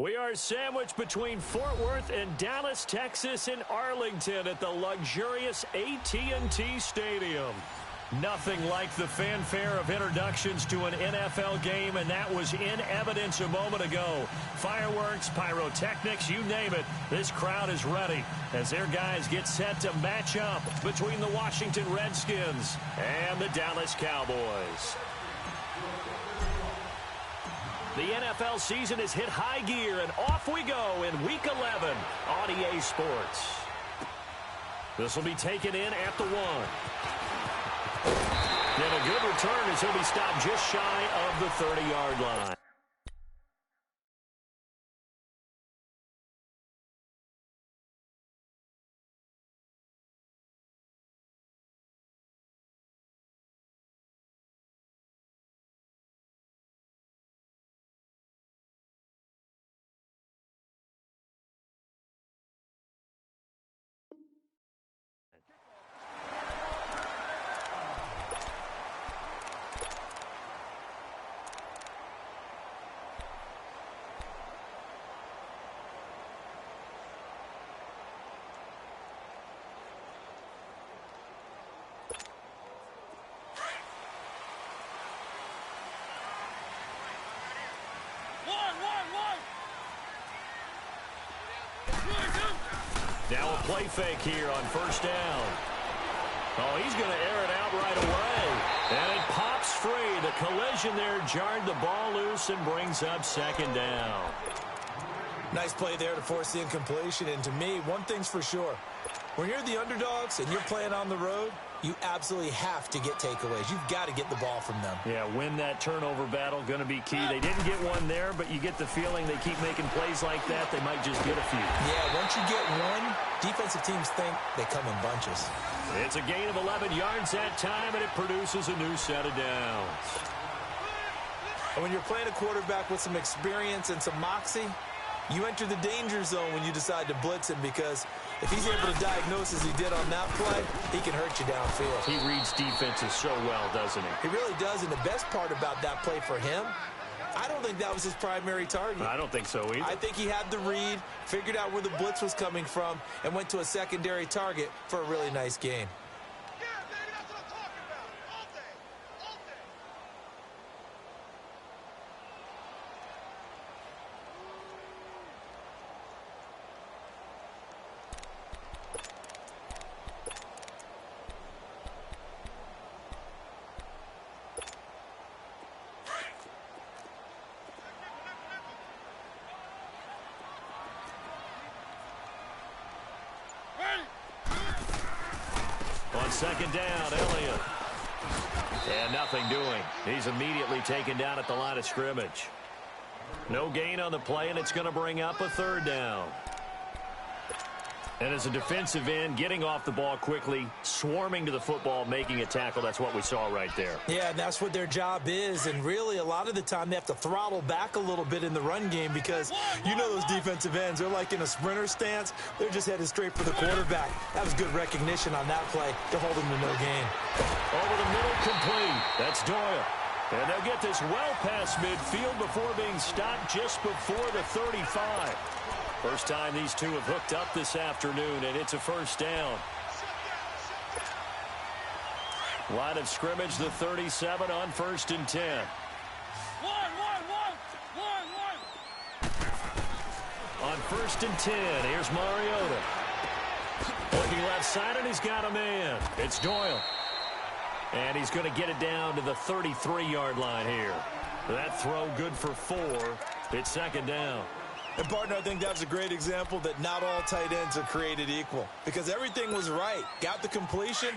We are sandwiched between Fort Worth and Dallas, Texas, in Arlington at the luxurious AT&T Stadium. Nothing like the fanfare of introductions to an NFL game, and that was in evidence a moment ago. Fireworks, pyrotechnics, you name it. This crowd is ready as their guys get set to match up between the Washington Redskins and the Dallas Cowboys. The NFL season has hit high gear, and off we go in Week 11 on EA Sports. This will be taken in at the 1. And a good return as he'll be stopped just shy of the 30-yard line. Now a play fake here on first down. Oh, he's going to air it out right away. And it pops free. The collision there jarred the ball loose and brings up second down. Nice play there to force the incompletion. And to me, one thing's for sure. When you're the underdogs and you're playing on the road, you absolutely have to get takeaways. You've got to get the ball from them. Yeah, win that turnover battle, going to be key. They didn't get one there, but you get the feeling they keep making plays like that, they might just get a few. Yeah, once you get one, defensive teams think they come in bunches. It's a gain of 11 yards that time, and it produces a new set of downs. And when you're playing a quarterback with some experience and some moxie, you enter the danger zone when you decide to blitz him, because if he's able to diagnose as he did on that play, he can hurt you downfield. He reads defenses so well, doesn't he? He really does, and the best part about that play for him, I don't think that was his primary target. I don't think so either. I think he had the read, figured out where the blitz was coming from, and went to a secondary target for a really nice gain. Second down, Elliott. And nothing doing. He's immediately taken down at the line of scrimmage. No gain on the play, and it's going to bring up a third down. And as a defensive end, getting off the ball quickly, swarming to the football, making a tackle, that's what we saw right there. Yeah, and that's what their job is. And really, a lot of the time, they have to throttle back a little bit in the run game, because you know those defensive ends, they're like in a sprinter stance. They're just headed straight for the quarterback. That was good recognition on that play to hold him to no gain. Over the middle, complete. That's Doyle. And they'll get this well past midfield before being stopped just before the 35. First time these two have hooked up this afternoon, and it's a first down. Line of scrimmage, the 37 on 1st and 10. On 1st and 10, here's Mariota. Looking left side, and he's got a man. It's Doyle. And he's going to get it down to the 33-yard line here. That throw good for 4. It's second down. And, partner, I think that's a great example that not all tight ends are created equal, because everything was right. Got the completion,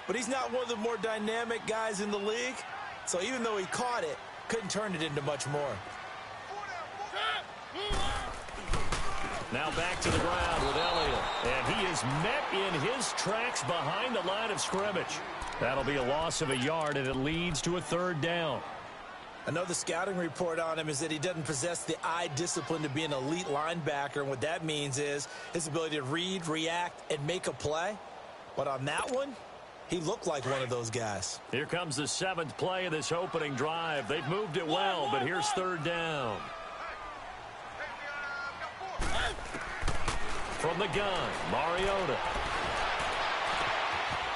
but he's not one of the more dynamic guys in the league. So even though he caught it, couldn't turn it into much more. Now back to the ground with Elliott. And he is met in his tracks behind the line of scrimmage. That'll be a loss of a yard, and it leads to a third down. Another scouting report on him is that he doesn't possess the eye discipline to be an elite linebacker. And what that means is his ability to read, react, and make a play. But on that one, he looked like one of those guys. Here comes the 7th play of this opening drive. They've moved it well, but here's third down. From the gun, Mariota.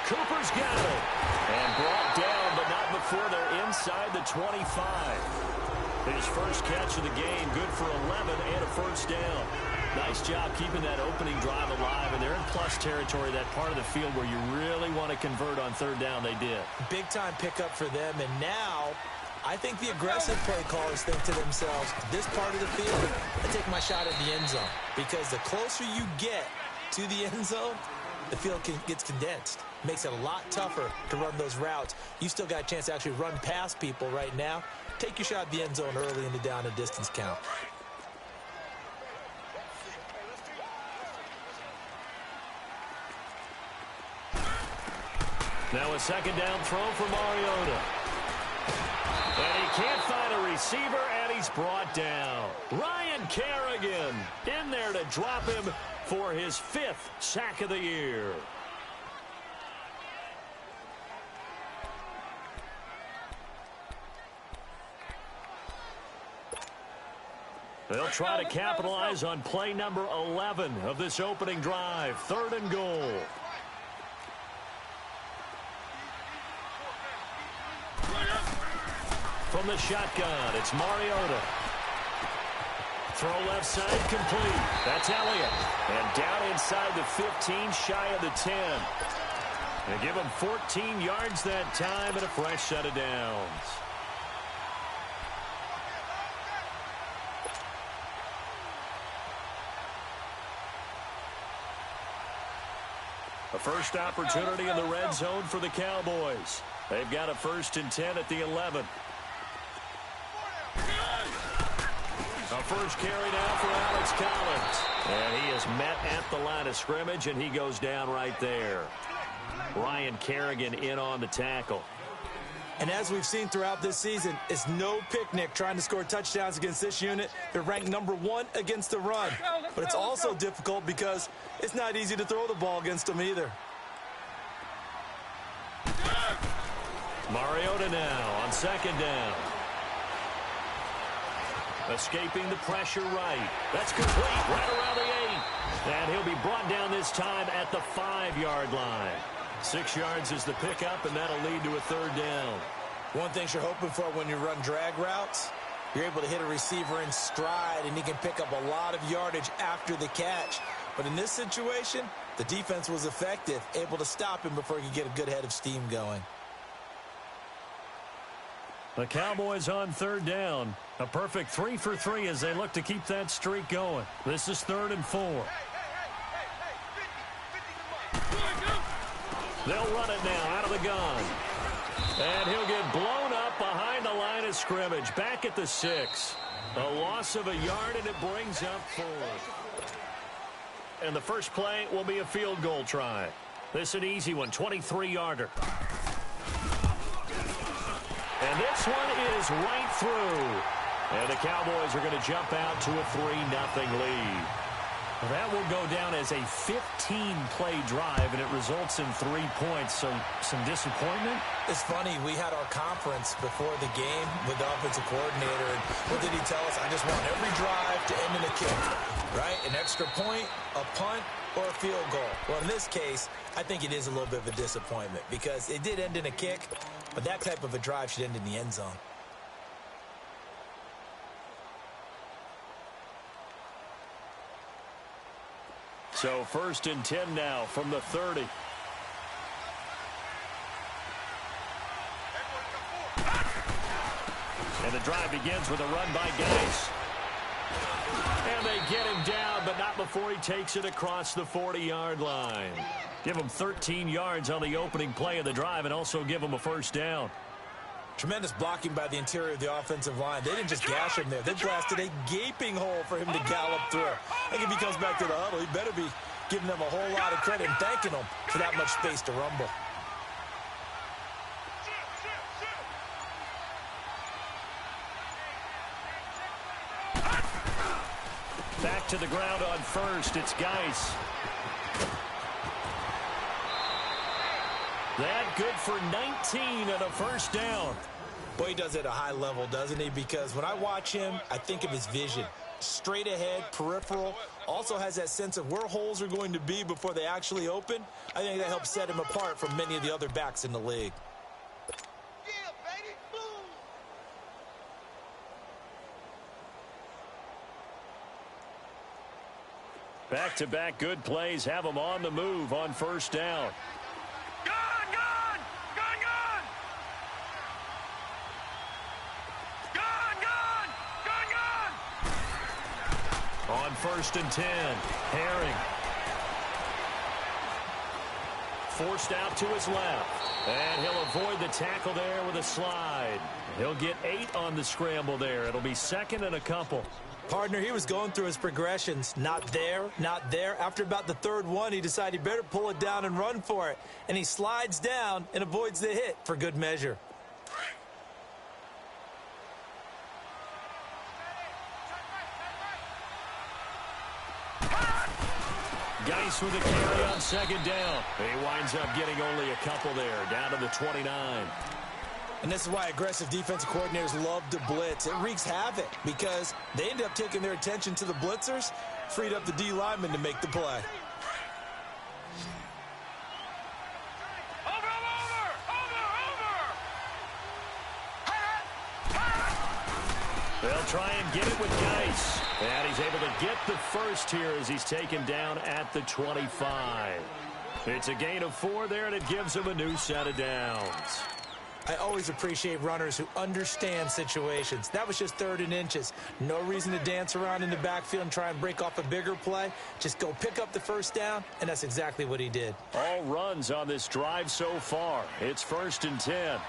Cooper's got it. And brought down, but not before they're inside the 25. His first catch of the game, good for 11 and a first down. Nice job keeping that opening drive alive, and they're in plus territory, that part of the field where you really want to convert on third down. They did. Big-time pickup for them, and now I think the aggressive play callers think to themselves, this part of the field, I take my shot at the end zone, because the closer you get to the end zone, the field gets condensed. Makes it a lot tougher to run those routes. You still got a chance to actually run past people right now. Take your shot at the end zone early in the down and distance count. Now a second down throw for Mariota. And he can't find a receiver, and he's brought down. Ryan Kerrigan in there to drop him for his 5th sack of the year. They'll try to capitalize on play number 11 of this opening drive. 3rd and goal. From the shotgun, it's Mariota. Throw left side complete. That's Elliott. And down inside the 15, shy of the 10. They give him 14 yards that time and a fresh set of downs. A first opportunity in the red zone for the Cowboys. They've got a 1st and 10 at the 11. A first carry now for Alex Collins. And he is met at the line of scrimmage, and he goes down right there. Ryan Kerrigan in on the tackle. And as we've seen throughout this season, it's no picnic trying to score touchdowns against this unit. They're ranked number 1 against the run. But it's also difficult because it's not easy to throw the ball against them either. Mariota now on 2nd down. Escaping the pressure right. That's complete right around the 8. And he'll be brought down this time at the 5-yard line. 6 yards is the pickup, and that'll lead to a 3rd down. One thing you're hoping for when you run drag routes, you're able to hit a receiver in stride, and he can pick up a lot of yardage after the catch. But in this situation, the defense was effective, able to stop him before he could get a good head of steam going. The Cowboys on 3rd down. A perfect 3 for 3 as they look to keep that streak going. This is 3rd and 4. They'll run it now out of the gun. And he'll get blown up behind the line of scrimmage. Back at the 6. A loss of a yard, and it brings up 4th. And the first play will be a field goal try. This is an easy one, 23-yarder. And this one is right through. And the Cowboys are going to jump out to a 3-0 lead. That will go down as a 15-play drive, and it results in 3 points. So some disappointment. It's funny, we had our conference before the game with the offensive coordinator, and what did he tell us? I just want every drive to end in a kick, right? An extra point, a punt, or a field goal. Well, in this case, I think it is a little bit of a disappointment because it did end in a kick, but that type of a drive should end in the end zone. So 1st and 10 now from the 30. And the drive begins with a run by Geis. And they get him down, but not before he takes it across the 40-yard line. Give him 13 yards on the opening play of the drive and also give him a 1st down. Tremendous blocking by the interior of the offensive line. They didn't just gash him there. They blasted a gaping hole for him to gallop through. I think if he comes back to the huddle, he better be giving them a whole lot of credit and thanking them for that much space to rumble. Back to the ground on 1st. It's Geis. That good for 19 and a 1st down. Boy, he does it at a high level, doesn't he? Because when I watch him, I think of his vision. straight ahead, peripheral. Also has that sense of where holes are going to be before they actually open. I think that helps set him apart from many of the other backs in the league. Back-to-back good plays have them on the move on first down. On 1st and 10, Herring. Forced out to his left. And he'll avoid the tackle there with a slide. He'll get 8 on the scramble there. It'll be 2nd and a couple. Partner, he was going through his progressions. Not there, not there. After about the 3rd one, he decided he better pull it down and run for it. And he slides down and avoids the hit for good measure. Geis with a carry on 2nd down. He winds up getting only a couple there, down to the 29. And this is why aggressive defensive coordinators love to blitz. It wreaks havoc because they end up taking their attention to the blitzers, freed up the D lineman to make the play. They'll try and get it with Geis. And he's able to get the first here as he's taken down at the 25. It's a gain of 4 there, and it gives him a new set of downs. I always appreciate runners who understand situations. That was just 3rd and inches. No reason to dance around in the backfield and try and break off a bigger play. Just go pick up the first down, and that's exactly what he did. All runs on this drive so far. It's 1st and 10.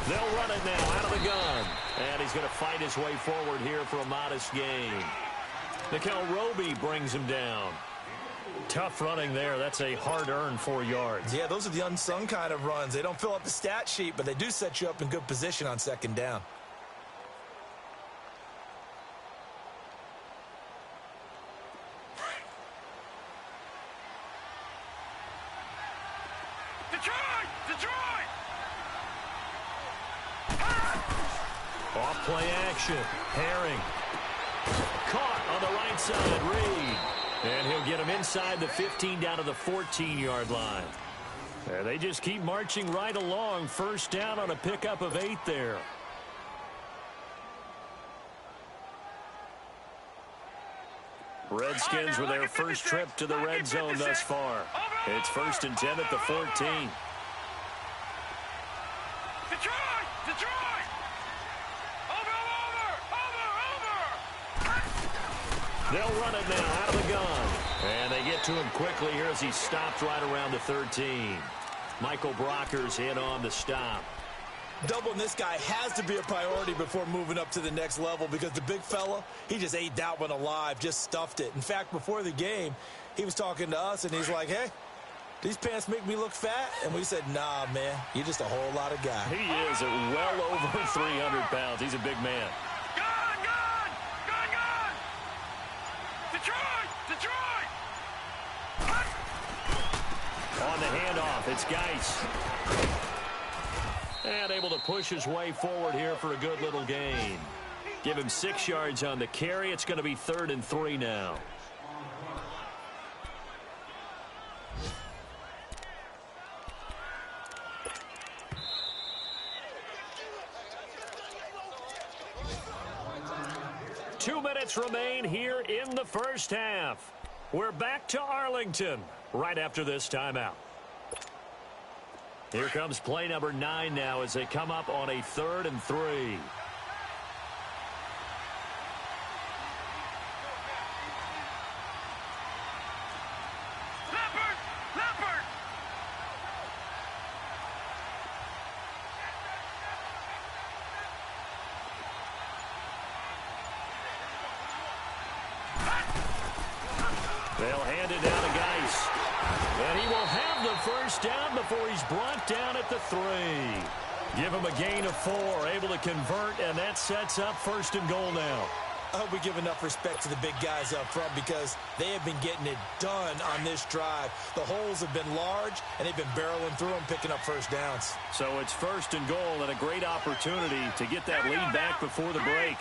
They'll run it now out of the gun. And he's going to fight his way forward here for a modest gain. Nickel Roby brings him down. Tough running there. That's a hard-earned 4 yards. Yeah, those are the unsung kind of runs. They don't fill up the stat sheet, but they do set you up in good position on 2nd down. Off play action. Herring. Caught on the right side. Reed. And he'll get him inside the 15 down to the 14-yard line. They just keep marching right along. First down on a pickup of 8 there. Redskins with their first trip to the red zone thus far. It's 1st and 10 at the 14. They'll run it now out of the gun. And they get to him quickly here as he stopped right around the 13. Michael Brocker's in on the stop. Doubling this guy has to be a priority before moving up to the next level because the big fella, he just ate that one alive, just stuffed it. In fact, before the game, he was talking to us, and he's like, hey, these pants make me look fat? And we said, nah, man, you're just a whole lot of guy. He is well over 300 pounds. He's a big man. On the handoff, it's Geis. And able to push his way forward here for a good little gain. Give him 6 yards on the carry. It's going to be 3rd and 3 now. Two minutes remain here in the first half. We're back to Arlington right after this timeout. Here comes play number 9 now as they come up on a 3rd and 3. They'll hand it down to Geis. And he will have the first down before he's brought down at the 3. Give him a gain of 4, able to convert, and that sets up 1st and goal now. I hope we give enough respect to the big guys up front because they have been getting it done on this drive. The holes have been large, and they've been barreling through them, picking up first downs. So it's 1st and goal and a great opportunity to get that lead back before the break.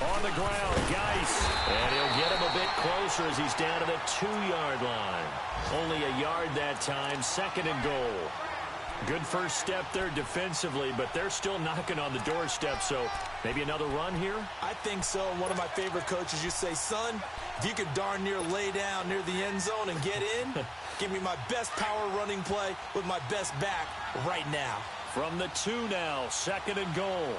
On the ground, Geis. And he'll get him a bit closer as he's down to the 2-yard line. Only a yard that time, 2nd and goal. Good first step there defensively, but they're still knocking on the doorstep, so maybe another run here? I think so. One of my favorite coaches used to say, son, if you could darn near lay down near the end zone and get in, give me my best power running play with my best back right now. From the 2 now, 2nd and goal.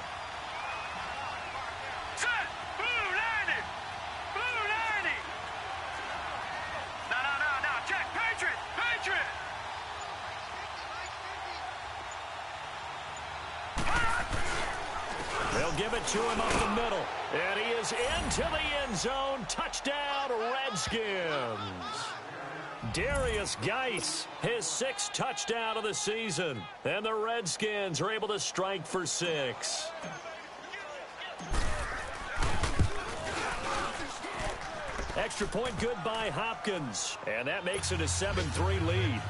Give it to him up the middle. And he is into the end zone. Touchdown, Redskins. Darius Geis, his 6th touchdown of the season. And the Redskins are able to strike for 6. Extra point good by Hopkins. And that makes it a 7-3 lead.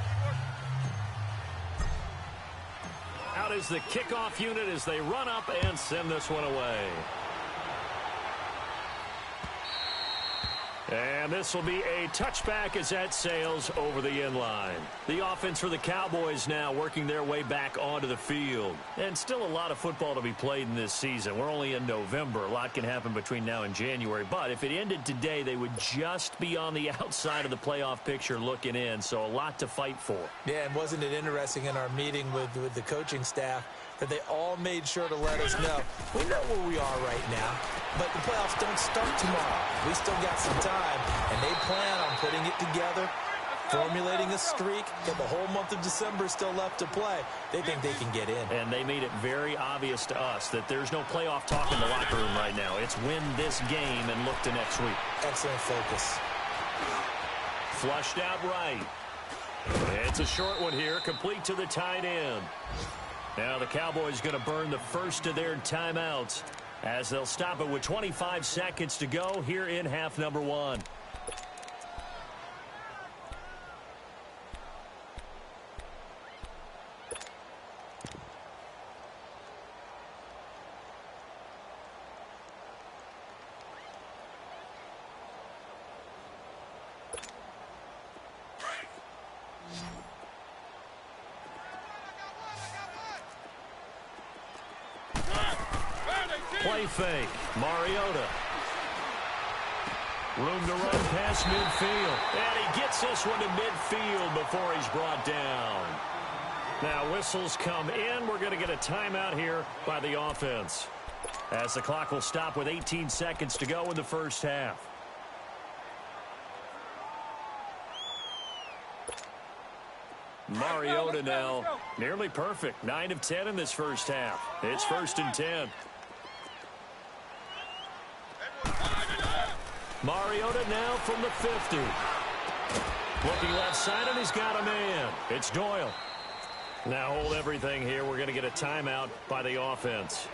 Out is the kickoff unit as they run up and send this one away. And this will be a touchback as that sails over the end line. The offense for the Cowboys now working their way back onto the field. And still a lot of football to be played in this season. We're only in November. A lot can happen between now and January. But if it ended today, they would just be on the outside of the playoff picture looking in. So a lot to fight for. Yeah, and wasn't it interesting in our meeting with the coaching staff that they all made sure to let us know, we know where we are right now, but the playoffs don't start tomorrow. We still got some time, and they plan on putting it together, formulating a streak, and the whole month of December is still left to play. They think they can get in. And they made it very obvious to us that there's no playoff talk in the locker room right now. It's win this game and look to next week. Excellent focus. Flushed out right. It's a short one here, complete to the tight end. Now the Cowboys going to burn the first of their timeouts as they'll stop it with 25 seconds to go here in half number 1. Play fake. Mariota. Room to run past midfield. And he gets this one to midfield before he's brought down. Now whistles come in. We're going to get a timeout here by the offense, as the clock will stop with 18 seconds to go in the first half. Mariota now nearly perfect. 9 of 10 in this first half. It's 1st and 10. Mariota now from the 50. Looking left side, and he's got a man. It's Doyle. Now hold everything here. We're going to get a timeout by the offense,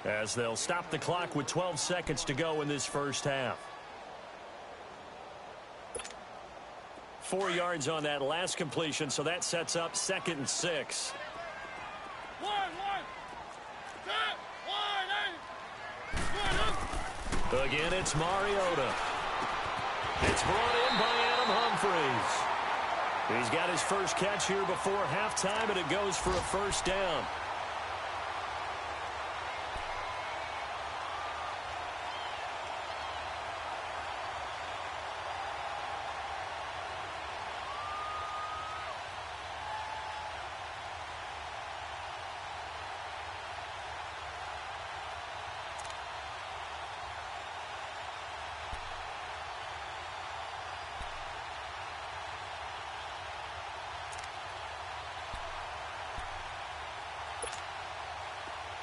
as they'll stop the clock with 12 seconds to go in this first half. 4 yards on that last completion, so that sets up 2nd and 6. Again, it's Mariota. It's brought in by Adam Humphries. He's got his first catch here before halftime, and it goes for a first down.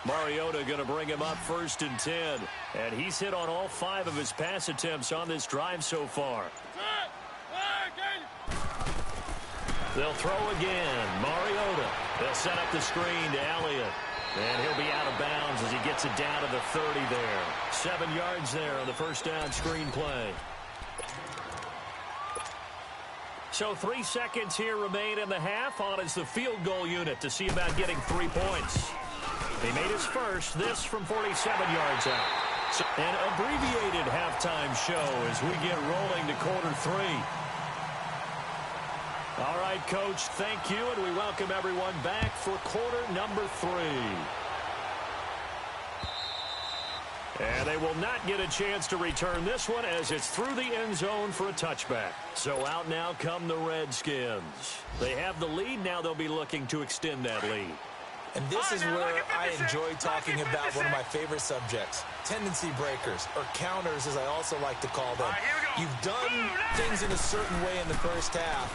Mariota going to bring him up 1st and 10. And he's hit on all 5 of his pass attempts on this drive so far. They'll throw again. Mariota. They'll set up the screen to Elliott. And he'll be out of bounds as he gets it down to the 30 there. 7 yards there on the first down screen play. So 3 seconds here remain in the half. On is the field goal unit to see about getting 3 points. He made his first, this from 47 yards out. So an abbreviated halftime show as we get rolling to quarter 3. All right, Coach, thank you, and we welcome everyone back for quarter number 3. And they will not get a chance to return this one as it's through the end zone for a touchback. So out now come the Redskins. They have the lead. Now they'll be looking to extend that lead. And this is where I enjoy talking about one of my favorite subjects, tendency breakers, or counters as I also like to call them. You've done things in a certain way in the first half,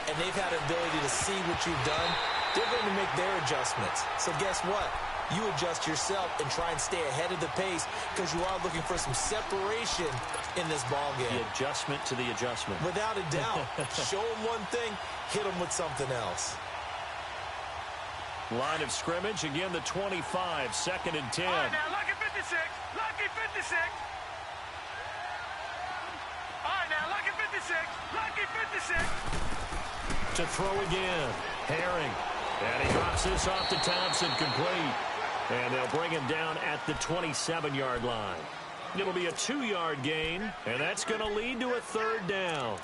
and they've had an ability to see what you've done. They're going to make their adjustments. So guess what? You adjust yourself and try and stay ahead of the pace because you are looking for some separation in this ball game. The adjustment to the adjustment. Without a doubt. Show them one thing, hit them with something else. Line of scrimmage, again the 25, 2nd and 10. All right, now, lucky 56. Lucky 56. All right, now, lucky 56. Lucky 56. To throw again. Herring. And he drops this off to Thompson, complete. And they'll bring him down at the 27-yard line. It'll be a 2-yard gain, and that's going to lead to a 3rd down.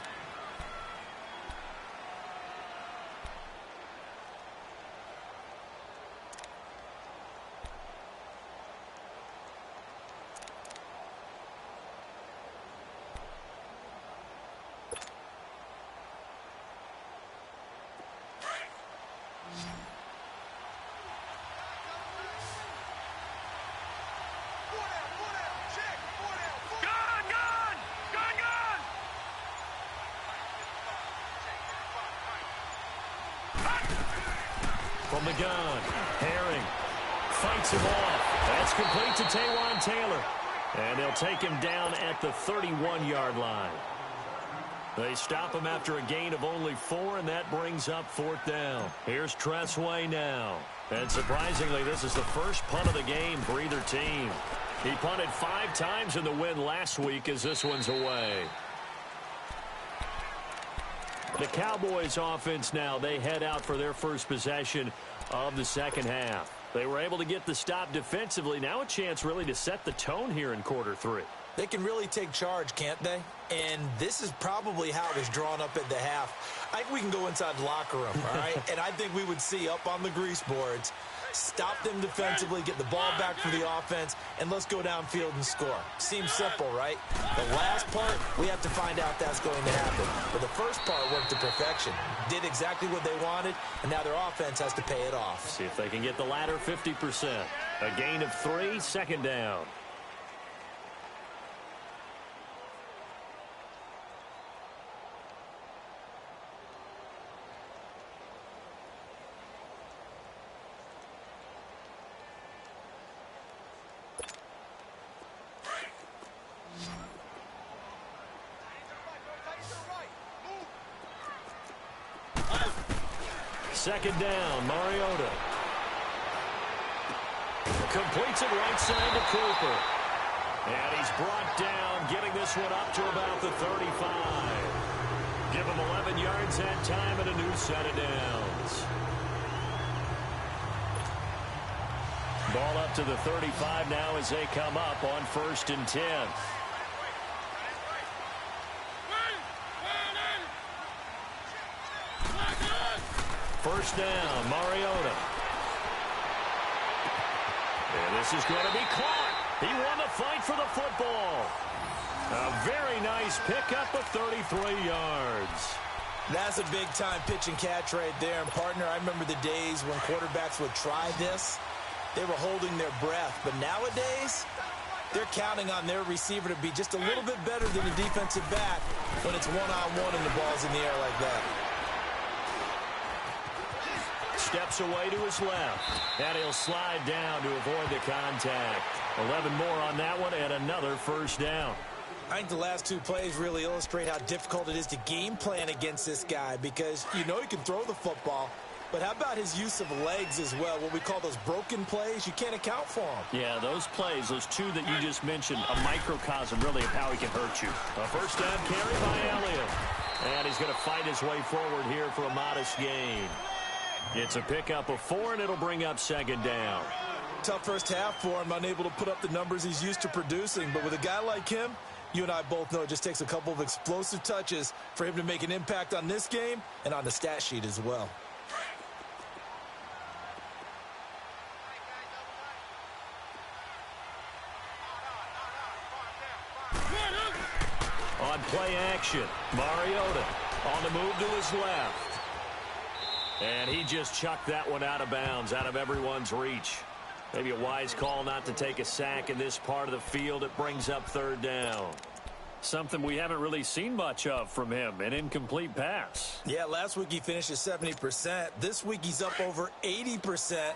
From the gun, Herring fights him off. That's complete to Taywan Taylor. And they'll take him down at the 31-yard line. They stop him after a gain of only 4, and that brings up 4th down. Here's Tressway now. And surprisingly, this is the first punt of the game for either team. He punted 5 times in the win last week as this one's away. The Cowboys offense now, they head out for their first possession of the second half. They were able to get the stop defensively. Now a chance really to set the tone here in quarter 3. They can really take charge, can't they? And this is probably how it was drawn up at the half. I think we can go inside the locker room, all right? And I think we would see up on the grease boards, stop them defensively, get the ball back for the offense, and let's go downfield and score. Seems simple, right? The last part, we have to find out that's going to happen. But the first part worked to perfection. Did exactly what they wanted, and now their offense has to pay it off. See if they can get the latter 50%. A gain of 3, 2nd down. Second down, Mariota. Completes it right side to Cooper. And he's brought down, getting this one up to about the 35. Give him 11 yards that time and a new set of downs. Ball up to the 35 now as they come up on 1st and 10. First down, Mariota. And this is going to be caught. He won the fight for the football. A very nice pickup of 33 yards. That's a big-time pitch and catch right there. And, partner, I remember the days when quarterbacks would try this. They were holding their breath. But nowadays, they're counting on their receiver to be just a little bit better than the defensive back when it's one-on-one and the ball's in the air like that. Steps away to his left. And he'll slide down to avoid the contact. 11 more on that one and another first down. I think the last two plays really illustrate how difficult it is to game plan against this guy because you know he can throw the football, but how about his use of legs as well, what we call those broken plays? You can't account for them. Yeah, those plays, those two that you just mentioned, a microcosm really of how he can hurt you. A first down carry by Elliott. And he's going to fight his way forward here for a modest gain. It's a pickup of 4, and it'll bring up second down. Tough first half for him, unable to put up the numbers he's used to producing. But with a guy like him, you and I both know it just takes a couple of explosive touches for him to make an impact on this game and on the stat sheet as well. On play action, Mariota on the move to his left. And he just chucked that one out of bounds, out of everyone's reach. Maybe a wise call not to take a sack in this part of the field. It brings up third down. Something we haven't really seen much of from him, an incomplete pass. Yeah, last week he finished at 70%. This week he's up over 80%.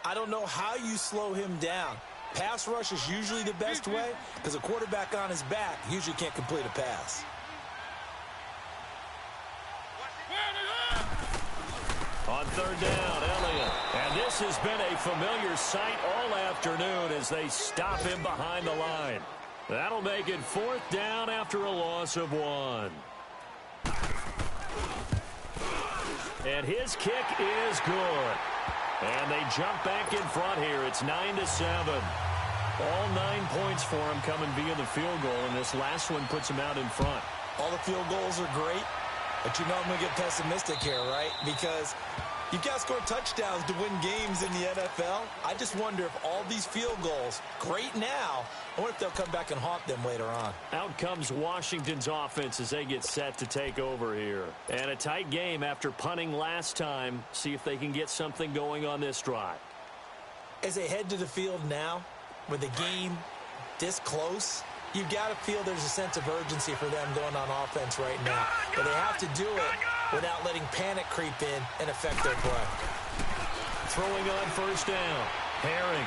I don't know how you slow him down. Pass rush is usually the best way because a quarterback on his back usually can't complete a pass. On third down, Elliott. And this has been a familiar sight all afternoon as they stop him behind the line. That'll make it fourth down after a loss of 1. And his kick is good. And they jump back in front here. It's 9-7. All 9 points for him coming via the field goal, and this last one puts him out in front. All the field goals are great, but you know I'm going to get pessimistic here, right? Because you've got to score touchdowns to win games in the NFL. I just wonder if all these field goals, great now, I wonder if they'll come back and haunt them later on. Out comes Washington's offense as they get set to take over here. And a tight game after punting last time. See if they can get something going on this drive. As they head to the field now, with the game this close, you've got to feel there's a sense of urgency for them going on offense right now. But they have to do it without letting panic creep in and affect their play. Throwing on first down, Herring.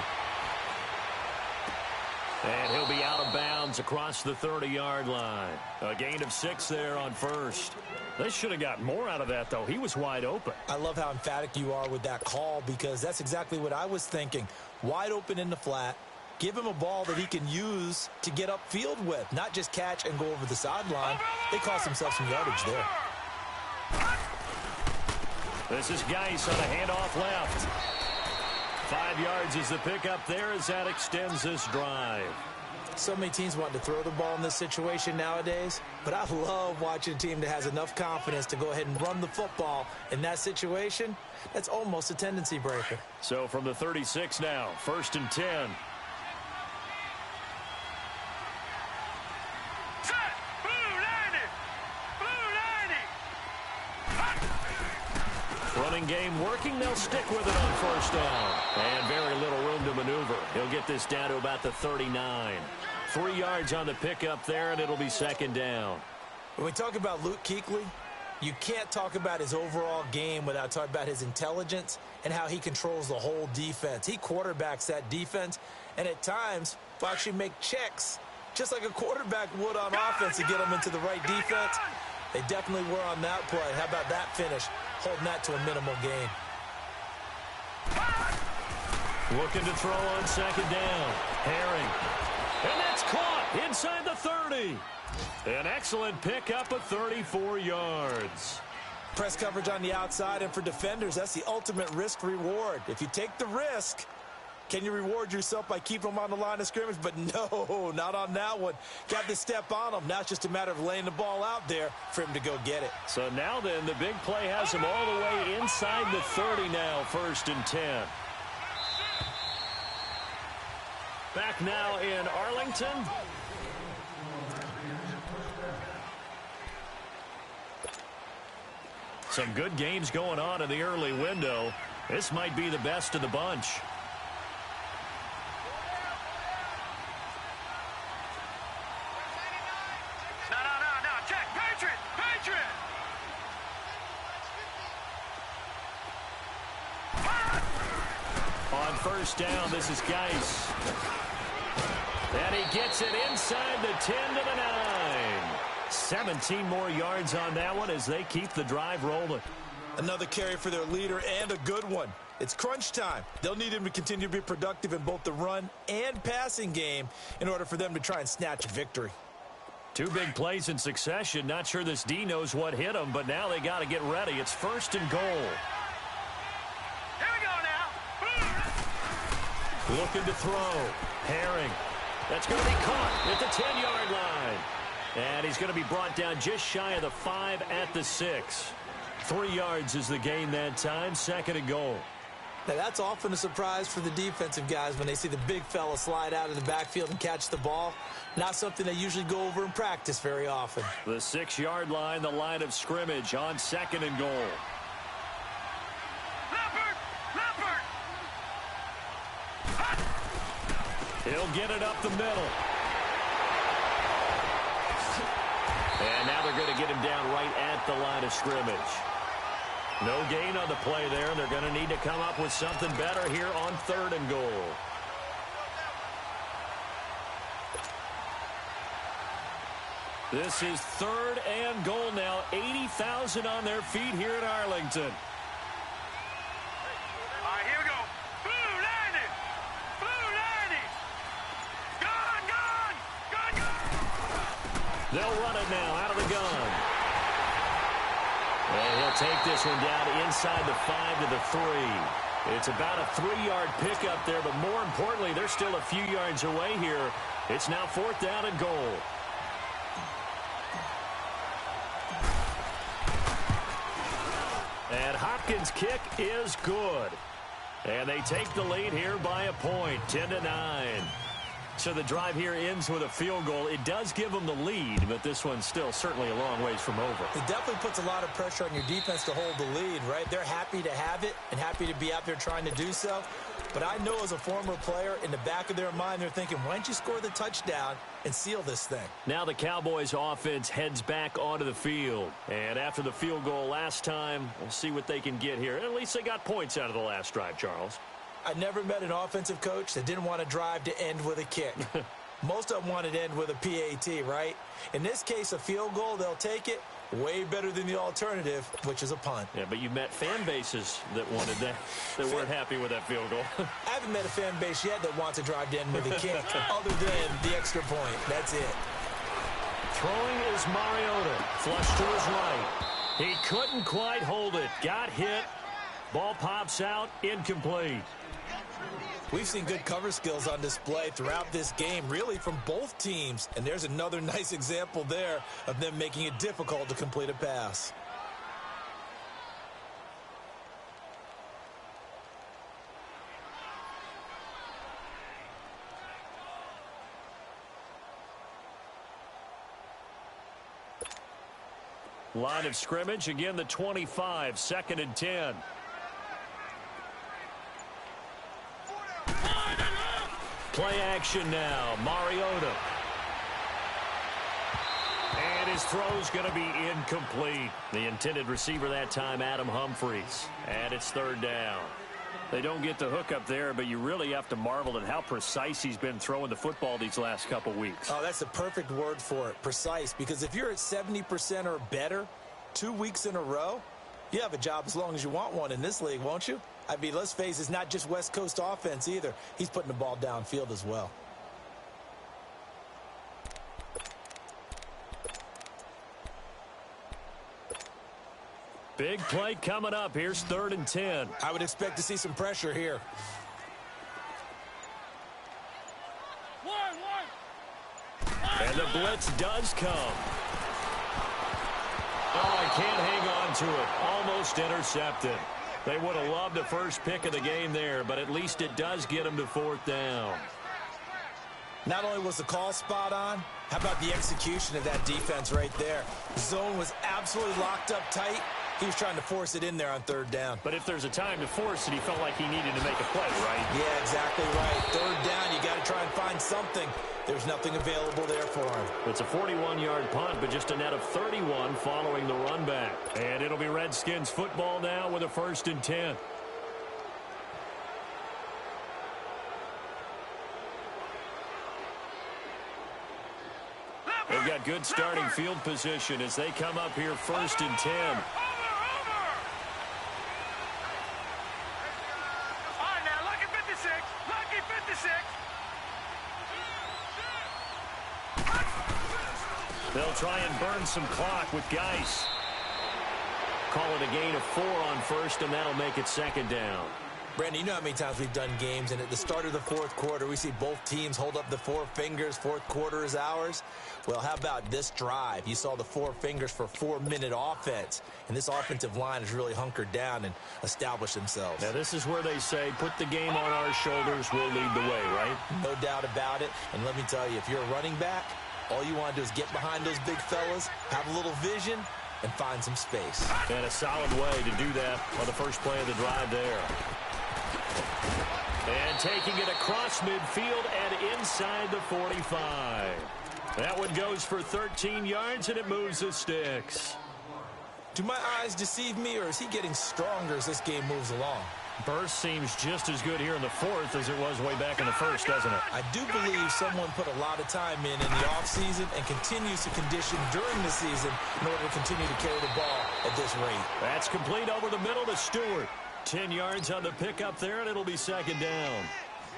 And he'll be out of bounds across the 30-yard line. A gain of 6 there on first. They should have got more out of that, though. He was wide open. I love how emphatic you are with that call because that's exactly what I was thinking. Wide open in the flat. Give him a ball that he can use to get upfield with, not just catch and go over the sideline. They cost themselves some yardage there. This is Geis on a handoff left. 5 yards is the pickup there as that extends this drive. So many teams want to throw the ball in this situation nowadays, but I love watching a team that has enough confidence to go ahead and run the football in that situation. That's almost a tendency breaker. So from the 36 now, 1st and 10. Running game working. They'll stick with it on first down. And very little room to maneuver. He'll get this down to about the 39. 3 yards on the pickup there, and it'll be second down. When we talk about Luke Kuechly, you can't talk about his overall game without talking about his intelligence and how he controls the whole defense. He quarterbacks that defense, and at times will actually make checks, just like a quarterback would on offense to get them into the right defense. They definitely were on that play. How about that finish? Holding that to a minimal gain. Looking to throw on second down. Herring. And that's caught inside the 30. An excellent pickup of 34 yards. Press coverage on the outside, and for defenders, that's the ultimate risk-reward. If you take the risk, can you reward yourself by keeping them on the line of scrimmage? But no, not on that one. Got to step on them. Now it's just a matter of laying the ball out there for him to go get it. So now then, the big play has him all the way inside the 30 now, 1st and 10. Back now in Arlington. Some good games going on in the early window. This might be the best of the bunch. On first down, this is Geis. And he gets it inside the 10 to the 9. 17 more yards on that one as they keep the drive rolling. Another carry for their leader and a good one. It's crunch time. They'll need him to continue to be productive in both the run and passing game in order for them to try and snatch a victory. Two big plays in succession. Not sure this D knows what hit him, but now they got to get ready. It's 1st and goal. Here we go now. Looking to throw. Herring. That's going to be caught at the 10-yard line. And he's going to be brought down just shy of the 5 at the 6. 3 yards is the gain that time. 2nd and goal. Now, that's often a surprise for the defensive guys when they see the big fella slide out of the backfield and catch the ball. Not something they usually go over in practice very often. The 6-yard line, the line of scrimmage on 2nd and goal. Leopard! He'll get it up the middle. And now they're going to get him down right at the line of scrimmage. No gain on the play there, and they're going to need to come up with something better here on 3rd and goal. This is 3rd and goal now. 80,000 on their feet here at Arlington. All right, here we go. Blue 90! Blue 90! Gone! They'll run it now out of the gun. And he'll take this one down inside the 5 to the 3. It's about a 3-yard pickup there, but more importantly, they're still a few yards away here. It's now 4th down and goal. And Hopkins' kick is good. And they take the lead here by a point, 10 to 9. So the drive here ends with a field goal. It does give them the lead, but this one's still certainly a long ways from over. It definitely puts a lot of pressure on your defense to hold the lead, right? They're happy to have it and happy to be out there trying to do so. But I know as a former player, in the back of their mind, they're thinking, why don't you score the touchdown and seal this thing? Now the Cowboys offense heads back onto the field. And after the field goal last time, we'll see what they can get here. At least they got points out of the last drive, Charles. I never met an offensive coach that didn't want to drive to end with a kick. Most of them wanted to end with a PAT, right? In this case, a field goal, they'll take it. Way better than the alternative, which is a punt. Yeah, but you met fan bases that wanted that, that weren't happy with that field goal. I haven't met a fan base yet that wants to drive to end with a kick, other than the extra point. That's it. Throwing is Mariota. Flush to his right. He couldn't quite hold it. Got hit. Ball pops out. Incomplete. We've seen good cover skills on display throughout this game, really from both teams. And there's another nice example there of them making it difficult to complete a pass. Line of scrimmage, again the 25, 2nd and 10. Play action now, Mariota. And his throw's going to be incomplete. The intended receiver that time, Adam Humphries. And it's 3rd down. They don't get the hook up there, but you really have to marvel at how precise he's been throwing the football these last couple weeks. Oh, that's the perfect word for it, precise. Because if you're at 70% or better 2 weeks in a row, you have a job as long as you want one in this league, won't you? I mean, let's face it, it's not just West Coast offense either. He's putting the ball downfield as well. Big play coming up. Here's 3rd and 10. I would expect to see some pressure here. And the blitz does come. Oh, I can't hang on to it. Almost intercepted. They would have loved the first pick of the game there, but at least it does get them to 4th down. Not only was the call spot on, how about the execution of that defense right there? The zone was absolutely locked up tight. He was trying to force it in there on 3rd down. But if there's a time to force it, he felt like he needed to make a play, right? Yeah, exactly right. 3rd down, you got to try and find something. There's nothing available there for him. It's a 41-yard punt, but just a net of 31 following the run back. And it'll be Redskins football now with a 1st and 10. got good starting field position as they come up here 1st and 10. Over! All right, now, lucky 56. Lucky 56. They'll try and burn some clock with Geis. Call it a gain of 4 on 1st, and that'll make it 2nd down. Brandon, you know how many times we've done games, and at the start of the 4th quarter, we see both teams hold up the 4 fingers, 4th quarter is ours. Well, how about this drive? You saw the 4 fingers for 4-minute offense, and this offensive line has really hunkered down and established themselves. Now, this is where they say, put the game on our shoulders, we'll lead the way, right? No doubt about it, and let me tell you, if you're a running back, all you want to do is get behind those big fellas, have a little vision, and find some space. And a solid way to do that on the first play of the drive there. And taking it across midfield and inside the 45. That one goes for 13 yards, and it moves the sticks. Do my eyes deceive me, or is he getting stronger as this game moves along? Burst seems just as good here in the 4th as it was way back in the 1st, doesn't it? I do believe someone put a lot of time in the offseason and continues to condition during the season in order to continue to carry the ball at this rate. That's complete over the middle to Stewart. 10 yards on the pickup there, and it'll be 2nd down.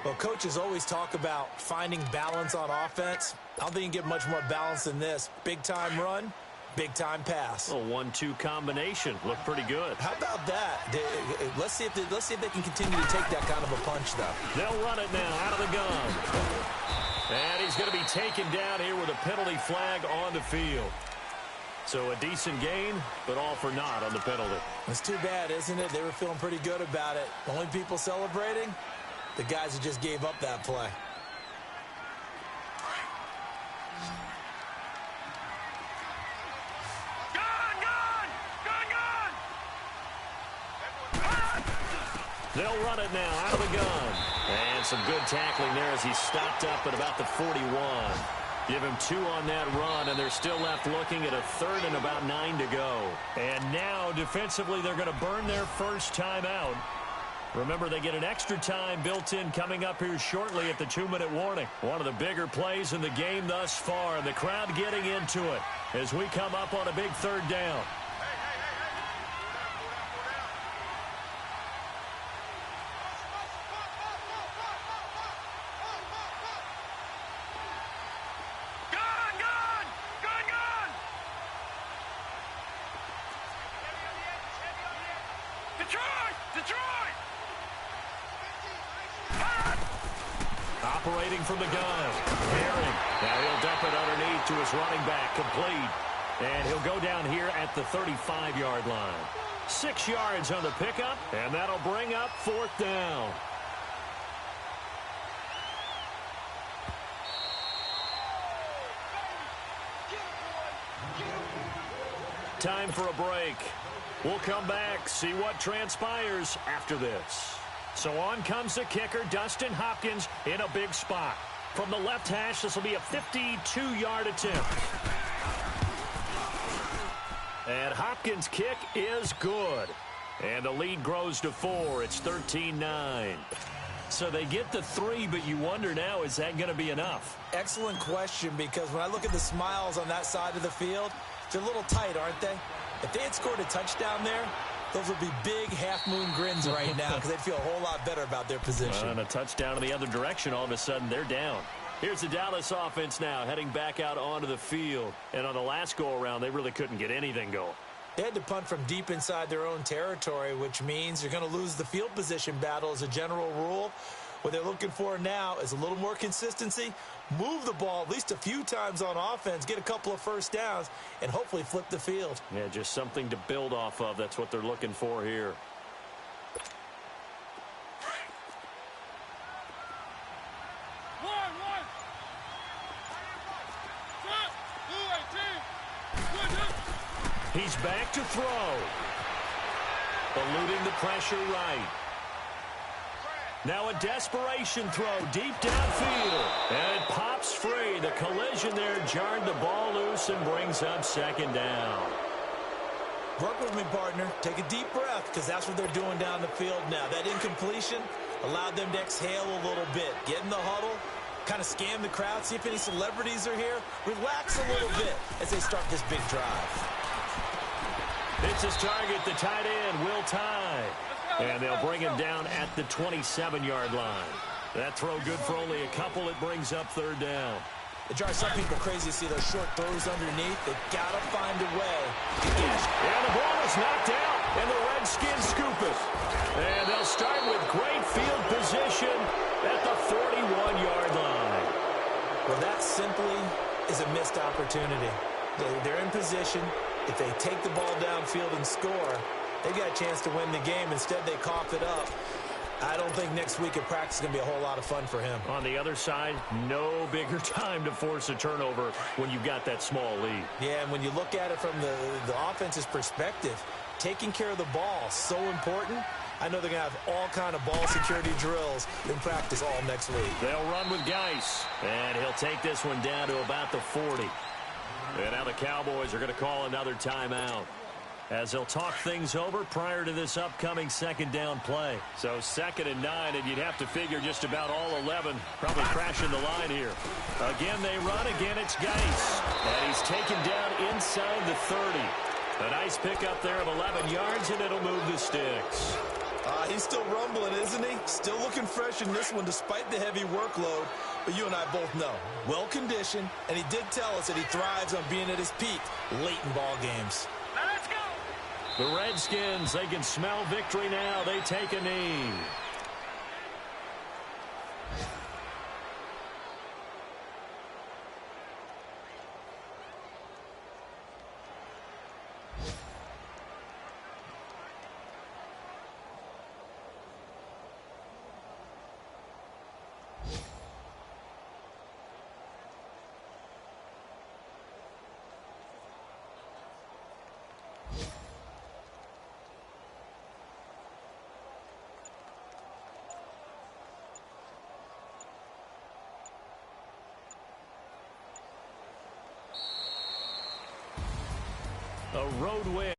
Well, coaches always talk about finding balance on offense. I don't think you can get much more balance than this. Big-time run, big-time pass. A 1-2 combination. Looked pretty good. How about that? Let's see if they can continue to take that kind of a punch, though. They'll run it now out of the gun. And he's going to be taken down here with a penalty flag on the field. So a decent gain, but all for naught on the penalty. It's too bad, isn't it? They were feeling pretty good about it. Only people celebrating, the guys who just gave up that play. They'll run it now out of the gun. And some good tackling there as he stopped up at about the 41. Give him 2 on that run, and they're still left looking at a 3rd and about 9 to go. And now, defensively, they're going to burn their first timeout. Remember, they get an extra time built in coming up here shortly at the 2-minute warning. One of the bigger plays in the game thus far, and the crowd getting into it as we come up on a big 3rd down. Operating from the gun. Herring. Now he'll dump it underneath to his running back. Complete. And he'll go down here at the 35-yard line. 6 yards on the pickup, and that'll bring up 4th down. Time for a break. We'll come back, see what transpires after this. So on comes the kicker, Dustin Hopkins, in a big spot. From the left hash, this will be a 52-yard attempt. And Hopkins' kick is good. And the lead grows to 4. It's 13-9. So they get the 3, but you wonder now, is that going to be enough? Excellent question, because when I look at the smiles on that side of the field, they're a little tight, aren't they? If they had scored a touchdown there, those would be big half-moon grins right now because they'd feel a whole lot better about their position. And a touchdown in the other direction, all of a sudden, they're down. Here's the Dallas offense now, heading back out onto the field. And on the last go-around, they really couldn't get anything going. They had to punt from deep inside their own territory, which means you're going to lose the field position battle as a general rule. What they're looking for now is a little more consistency, move the ball at least a few times on offense, get a couple of first downs, and hopefully flip the field. Yeah, just something to build off of. That's what they're looking for here. He's back to throw. Eluding the pressure right. Now a desperation throw deep downfield. And it pops free. The collision there jarred the ball loose and brings up 2nd down. Work with me, partner. Take a deep breath because that's what they're doing down the field now. That incompletion allowed them to exhale a little bit, get in the huddle, kind of scan the crowd, see if any celebrities are here. Relax a little bit as they start this big drive. It's his target, the tight end, Will Tye. And they'll bring him down at the 27-yard line. That throw good for only a couple. It brings up third down. It drives some people crazy to see those short throws underneath. They've got to find a way. And the ball is knocked out, and the Redskins scoop it. And they'll start with great field position at the 41-yard line. Well, that simply is a missed opportunity. They're in position. If they take the ball downfield and score, they've got a chance to win the game. Instead, they cough it up. I don't think next week at practice is going to be a whole lot of fun for him. On the other side, no bigger time to force a turnover when you've got that small lead. Yeah, and when you look at it from the offense's perspective, taking care of the ball is so important. I know they're going to have all kind of ball security drills in practice all next week. They'll run with Geis, and he'll take this one down to about the 40. And now the Cowboys are going to call another timeout, as they'll talk things over prior to this upcoming second down play. So 2nd and 9, and you'd have to figure just about all 11 probably crashing the line here. Again, they run. Again, it's Geis. And he's taken down inside the 30. A nice pickup there of 11 yards, and it'll move the sticks. He's still rumbling, isn't he? Still looking fresh in this one despite the heavy workload. But you and I both know, well-conditioned, and he did tell us that he thrives on being at his peak late in ball games. Now let's go. The Redskins, they can smell victory now. They take a knee. A road win.